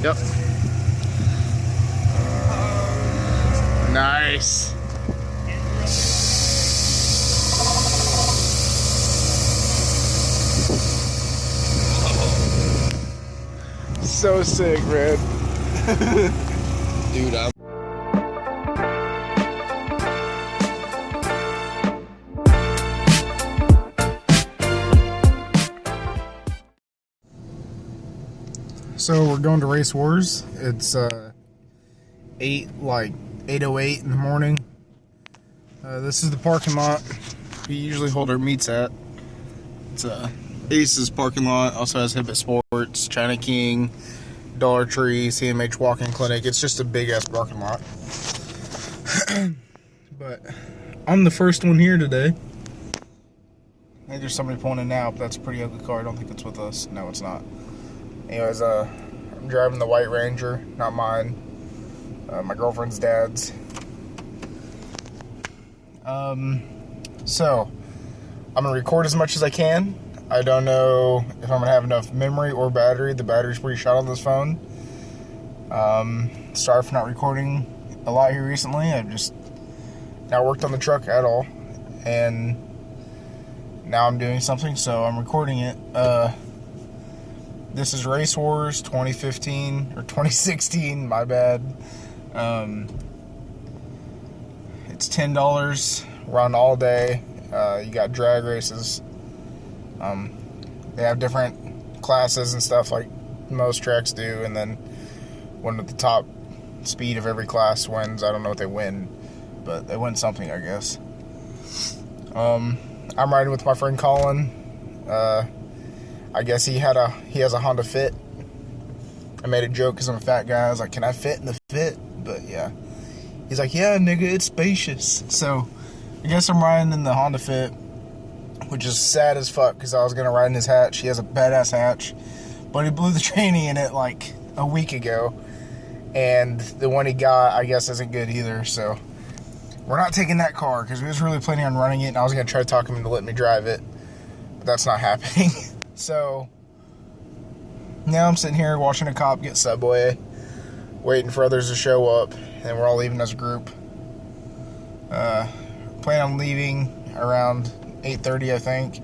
Yep. Nice. So sick, man. Dude, I'm So we're going to Race Wars. It's 8:08 in the morning. This is the parking lot we usually hold our meets at. It's Ace's parking lot. Also has Hibbett Sports, China King, Dollar Tree, CMH Walk-in Clinic. It's just a big ass parking lot. But I'm the first one here today. I think there's somebody pulling in now, but that's a pretty ugly car. I don't think it's with us. No, it's not. Anyways, I'm driving the White Ranger, not mine. My girlfriend's dad's. So I'm gonna record as much as I can. I don't know if I'm gonna have enough memory or battery. The battery's pretty shot on this phone. Sorry for not recording a lot here recently. I've just not worked on the truck at all, and now I'm doing something, so I'm recording it. This is Race Wars 2015 or 2016. My bad. It's $10. Run all day. You got drag races. They have different classes and stuff like most tracks do, and then one with the top speed of every class wins. I don't know what they win, but they win something, I guess. I'm riding with my friend Colin. I guess he has a Honda Fit. I made a joke because I'm a fat guy. I was like, can I fit in the Fit? But yeah. He's like, yeah, nigga, it's spacious. So I guess I'm riding in the Honda Fit, which is sad as fuck because I was going to ride in his hatch. He has a badass hatch. But he blew the tranny in it like a week ago. And the one he got, I guess, isn't good either. So we're not taking that car because we was really planning on running it. And I was going to try to talk him into letting me drive it. But that's not happening. So now I'm sitting here watching a cop get Subway, waiting for others to show up, and we're all leaving as a group. Plan on leaving around 8:30, I think.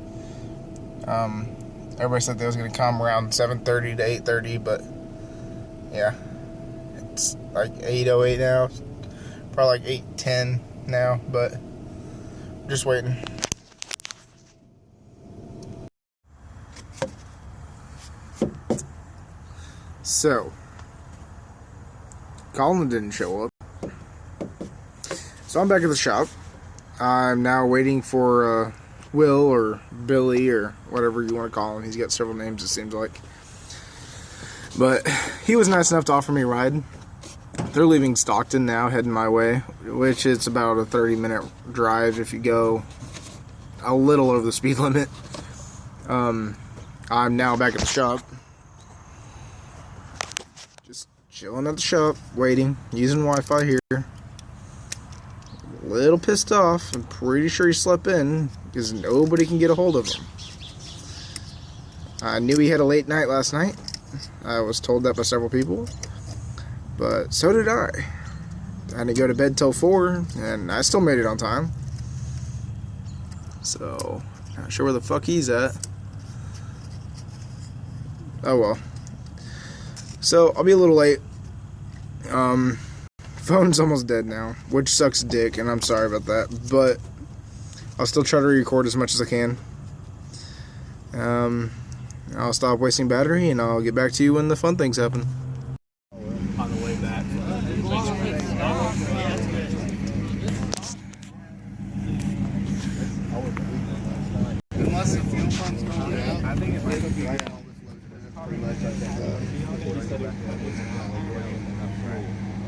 Everybody said they was going to come around 7:30 to 8:30, but yeah, it's like 8:08 now. Probably like 8:10 now, but I'm just waiting. So, Colin didn't show up. So I'm back at the shop. I'm now waiting for Will or Billy or whatever you want to call him. He's got several names, it seems like. But he was nice enough to offer me a ride. They're leaving Stockton now, heading my way, which is about a 30-minute drive if you go a little over the speed limit. I'm now back at the shop. Chilling at the shop, waiting, using Wi-Fi here. A little pissed off. I'm pretty sure he slept in because nobody can get a hold of him. I knew he had a late night last night. I was told that by several people, but so did I. I had to go to bed till 4, and I still made it on time. So, not sure where the fuck he's at. Oh well. So, I'll be a little late. Phone's almost dead now, which sucks dick, and I'm sorry about that, but I'll still try to record as much as I can. I'll stop wasting battery, and I'll get back to you when the fun things happen. On the way back. Unless the fuel pump's going out, I think it's going to be right now.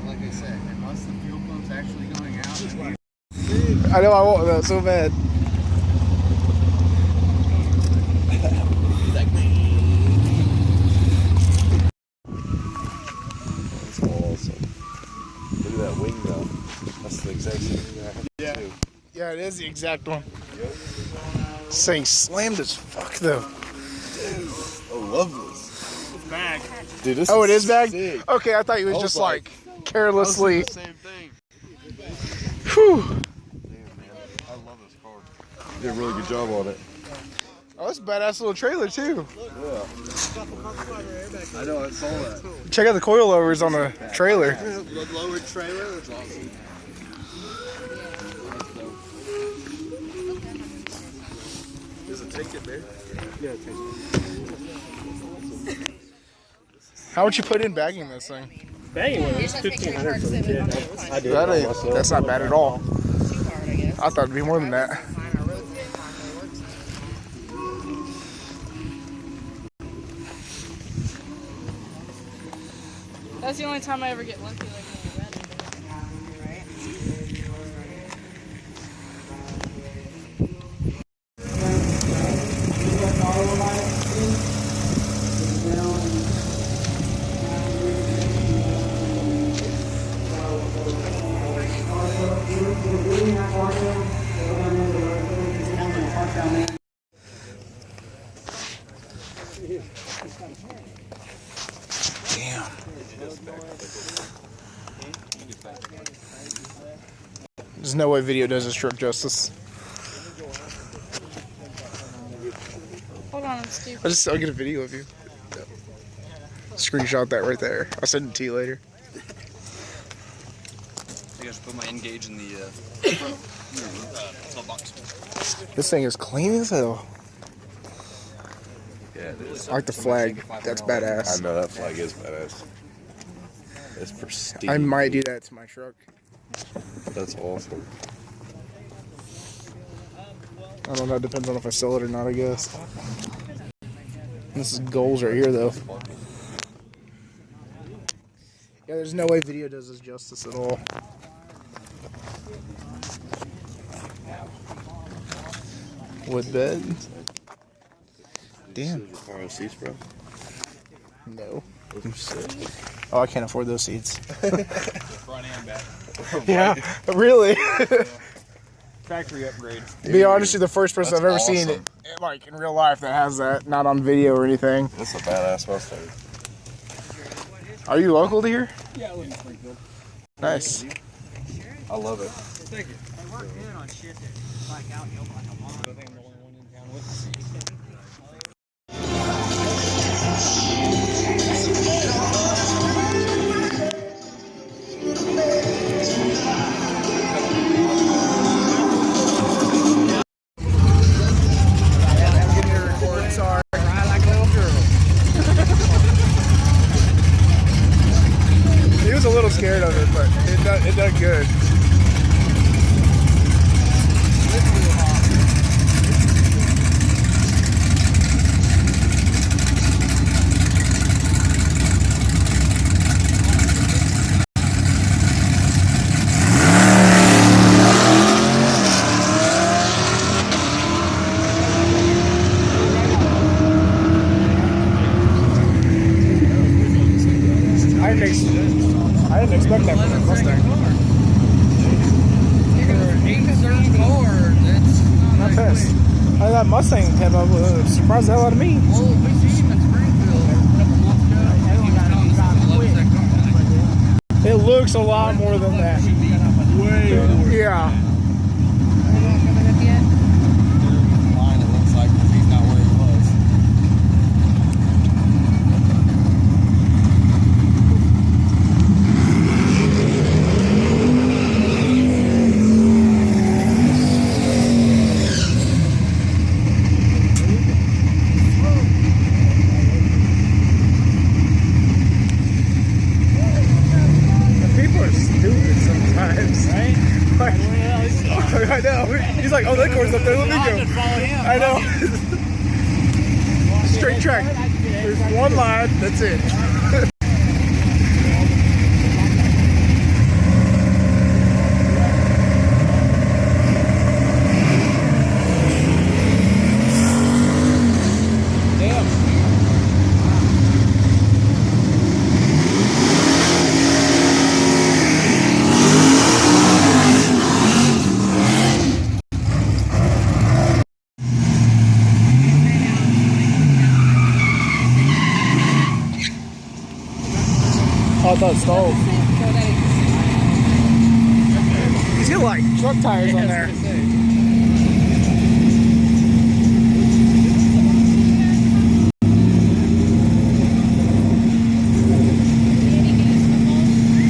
Like I said, unless the fuel pump's actually going out. I know I want that so bad. That's awesome. Look at that wing though. That's the exact same thing I have too. Yeah, it is the exact one. Yep. This thing slammed as fuck though. Dude, I love this. back. Dude, this Oh, it is bagged? sick. Okay, I thought you was I was just like- like carelessly. Same thing. Whew. Damn, man. I love this car. You did a really good job on it. Oh, that's a badass little trailer too. I know, I saw that. Check out the coilovers on the trailer. The lowered trailer was awesome. Does it take it there? How much you put in bagging this thing? Bagging was $1,500 for the kid. I did it all myself. That's not bad at all. I thought it'd be more than that. That's the only time I ever get lucky like that. Damn. There's no way video does this truck justice. Hold on, I'm stupid. I'll get a video of you. Screenshot that right there. I'll send it to you later. I guess put my Engage in the glove box. This thing is clean as hell. Yeah, it is. I like the flag. That's I badass. know that flag is badass. It's pristine. I might do that to my truck. That's awesome. I don't know. It depends on if I sell it or not, I guess. This is goals right here, though. Yeah, there's no way video does this justice at all. Wood bed? Damn. Power seats, bro. No. Those are sick. Oh, I can't afford those seats. Front and back. Yeah, really? Factory upgrade. To be honest, you're the first person That's I've ever seen awesome. it, like in real life that has that, not on video or anything. That's a badass Mustang. Are you local to here? Yeah, I live in Springfield. Nice. I love it. Thank you. I work good on shit that's like out here like a mom. I think I'm the only one in town with the He was a little scared of it, but it done good. I didn't expect that from a Mustang. Not fast. How that Mustang came up with it surprised the hell out of me. Well, we see him in Springfield a couple months ago. He was telling us it's 11 It looks a lot more than that. Way more. Yeah. line, it looks like, because he's not where he was. People are stupid sometimes. Right? Like, I know. He's like, oh, that car's up there. Let me go. I know. Straight track. There's one line. That's it. Oh, I thought it stalled. He's got like truck tires on there.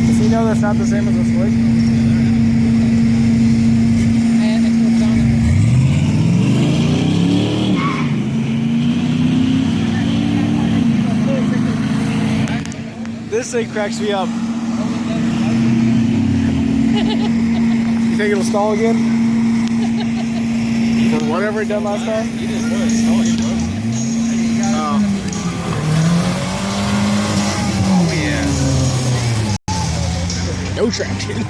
Does he know that's not the same as a slick? This thing cracks me up. You think it'll stall again? For whatever it done last time? You just want to stall it, bro. Oh. Oh, yeah. No traction.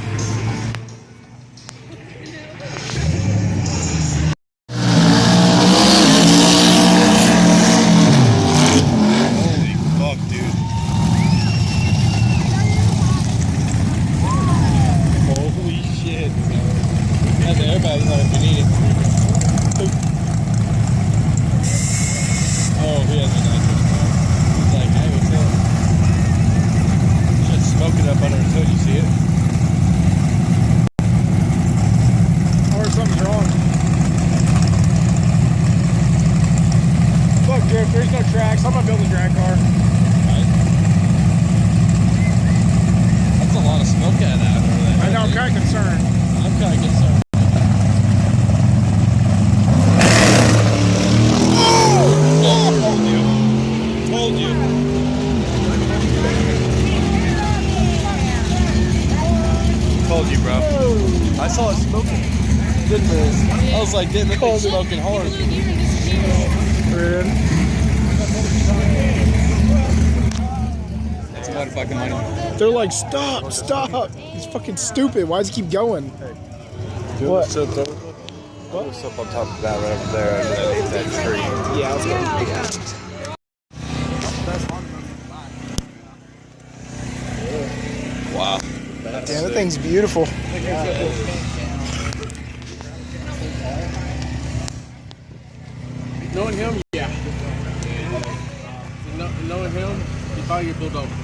Fuck, dude. Holy shit. That's the airbag on if you need it. Oh, he has a nice one. He's like, hey, what's up? Shit's smoking up under his hood, you see it? Or something's wrong. Fuck, Drift, there's no tracks. I'm gonna build a drag car. Right? That's a lot of smoke out of that over there. I know, I'm kind of concerned. I'm kind of concerned. Told you. Told you, bro. I saw it smoking. Didn't it? I was like, didn't the thing smoking hard? That's motherfucking money. They're like, stop, stop. He's fucking stupid. Why does he keep going? Dude, What? So throw what's up on top of that right over there underneath that tree. Yeah, let's go. Wow. Damn, that thing's beautiful. Knowing him, yeah. Knowing him, he probably get pulled over.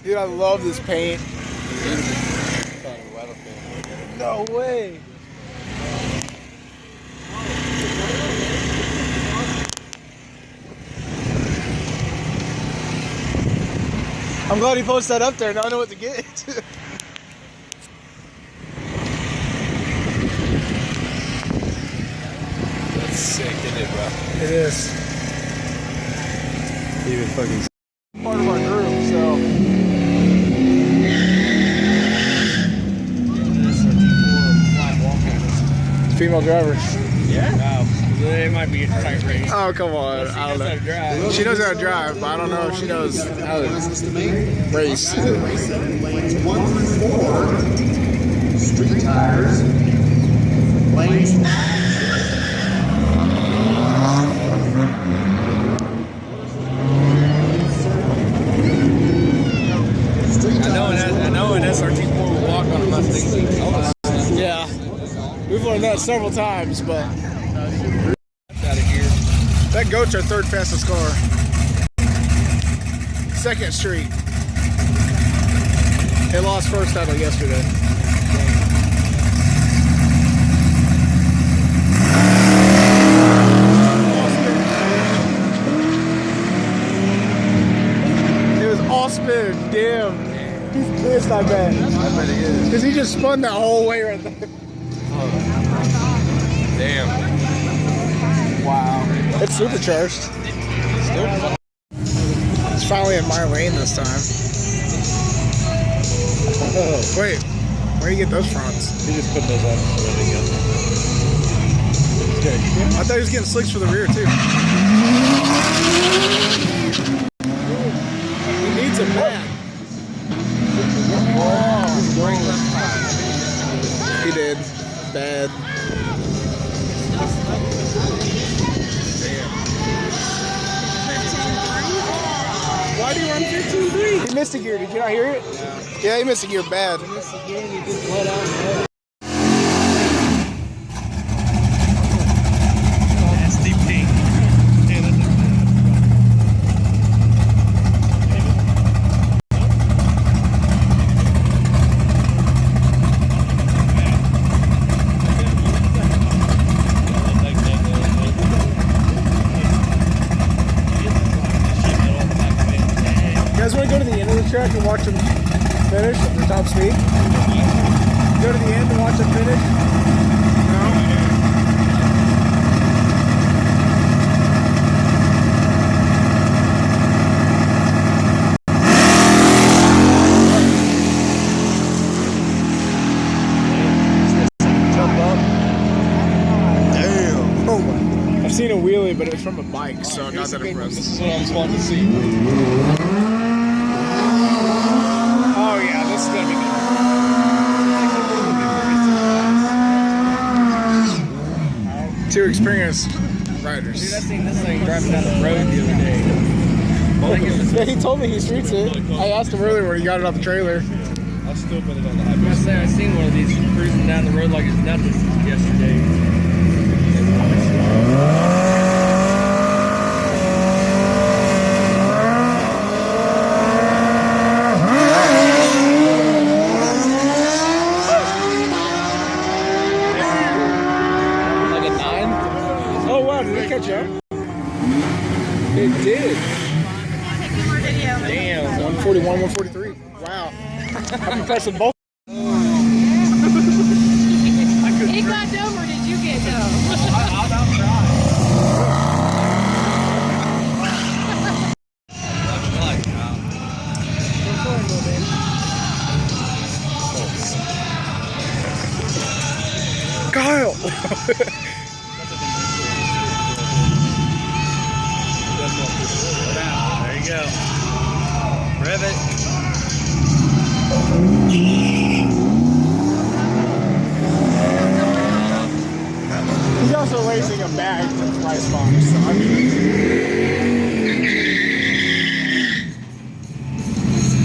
Dude, I love this paint. No way. I'm glad he posted that up there. Now I know what to get. That's sick, isn't it, bro? It is. Even fucking Part of our group, so. Female driver. Yeah? Wow. It might be a tight race. Oh, come on. I don't know. Drive. She knows how to drive, but I don't know if she knows how to race. 7 lanes 1 through 4. Street tires. Lanes. I know an SRT4 will walk on a Mustang. Yeah. We've learned that several times, but Out of here. that goat's our third fastest car. 2nd Street. It lost first title yesterday. It was all spin. Damn. He's pissed, I bet. I bet he is. Because he just spun that whole way right there. Damn. Wow. It's supercharged. It's finally in my lane this time. Wait, where do you get those fronts? He just put those on so they I thought he was getting slicks for the rear too. He needs a bad. He did. Bad. Why do you run 15.3? He missed a gear. Did you not hear it? Yeah, he missed a gear bad. want to go to the end of the track and watch them finish at their top speed? Go to the end and watch them finish? No? I've seen a wheelie, but it was from a bike, so not that impressed. This is what I was wanting to see. Oh yeah, this is gonna be good. Two experienced riders. Dude, I seen this thing driving down the road the other day. Yeah, he told me he streets it. I asked him earlier when he got it off the trailer. I'll still put it on the I highway. say I seen one of these cruising down the road like it's nothing yesterday. Like a 9? Oh wow, did they catch up? It did. Take one more video. Damn. 141, 143. Wow. I'm impressed with both. It got dumb or did you get dumb? Kyle! There you go. Rev it. He's also raising a bag to the rice box, so I mean.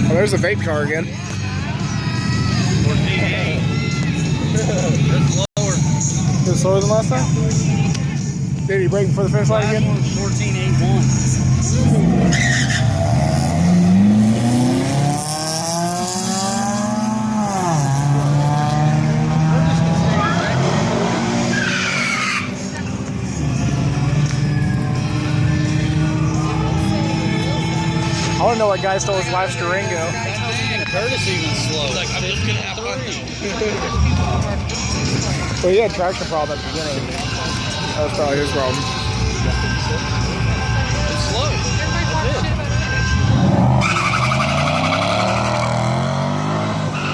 Oh, there's the vape car again. 14.8. That's lower. It was slower than last time? Did he break before the finish line again? 14.81. I want to know what guy stole his wife's Durango. Curtis even slow. Like, I'm just gonna have fun now. Well, he had traction problem at the beginning. That was probably his problem. It's slow.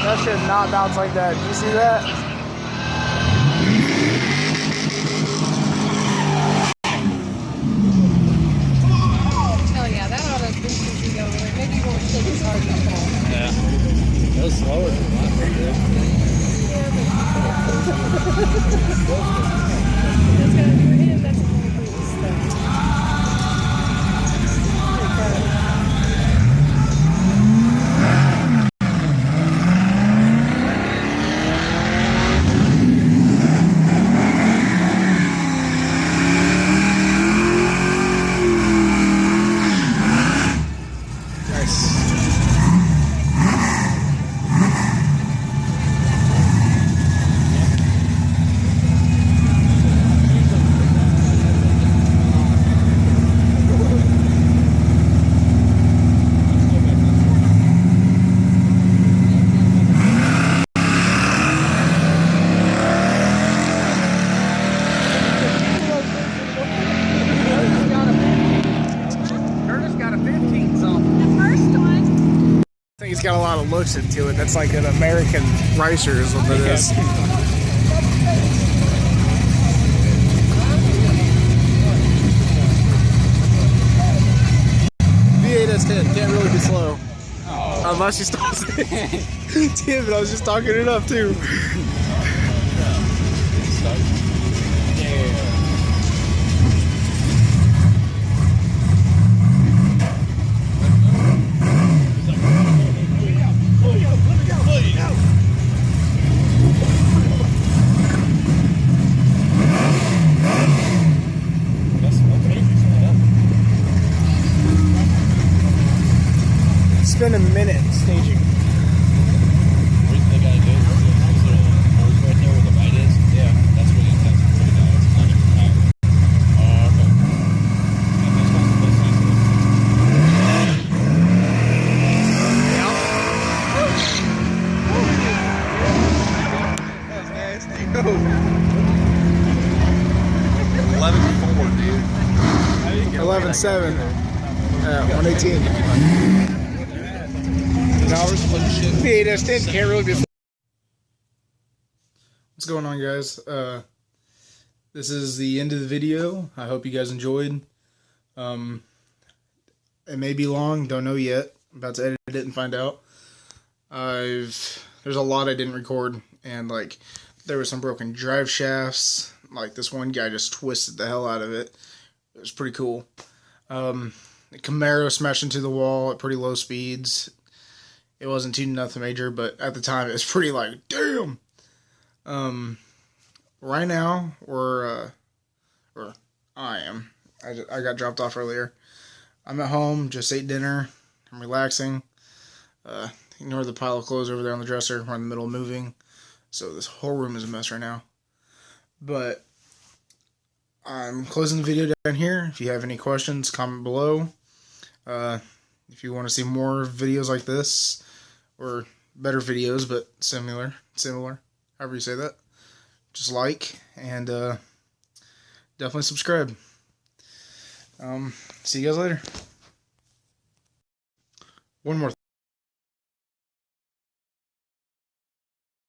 That should not bounce like that. Do you see that? Hell yeah, that ought to boost you go. Maybe you won't shake as hard as you fall. Yeah. That was slower than mine. That's gonna do him. That's a little boost. Curtis got a 15 something. The first one. I think he's got a lot of looks into it. That's like an American ricer is what it is. V8 S10 can't really be slow. Unless you start Damn it, I was just talking it up too. Spend a minute staging. They gotta do it. There's a little hole right there where the light is. Yeah. That's where the intensity for the guy. It's not even higher. Oh, okay. And this one's the place nice. 11.4, dude. How did you get 11.7 at 118. Now we're splitting shit. Hey, that stand can't really be. What's going on, guys? This is the end of the video. I hope you guys enjoyed. It may be long, don't know yet. I'm about to edit it and find out. There's a lot I didn't record, and like there was some broken drive shafts. Like this one guy just twisted the hell out of it. It was pretty cool. The Camaro smashed into the wall at pretty low speeds. It wasn't too nothing major, but at the time it was pretty like, damn. Right now I got dropped off earlier. I'm at home, just ate dinner. I'm relaxing. Ignore the pile of clothes over there on the dresser. We're in the middle of moving, so this whole room is a mess right now. But I'm closing the video down here. If you have any questions, comment below. If you want to see more videos like this, or better videos, but similar, however you say that, just like, and definitely subscribe. See you guys later. One more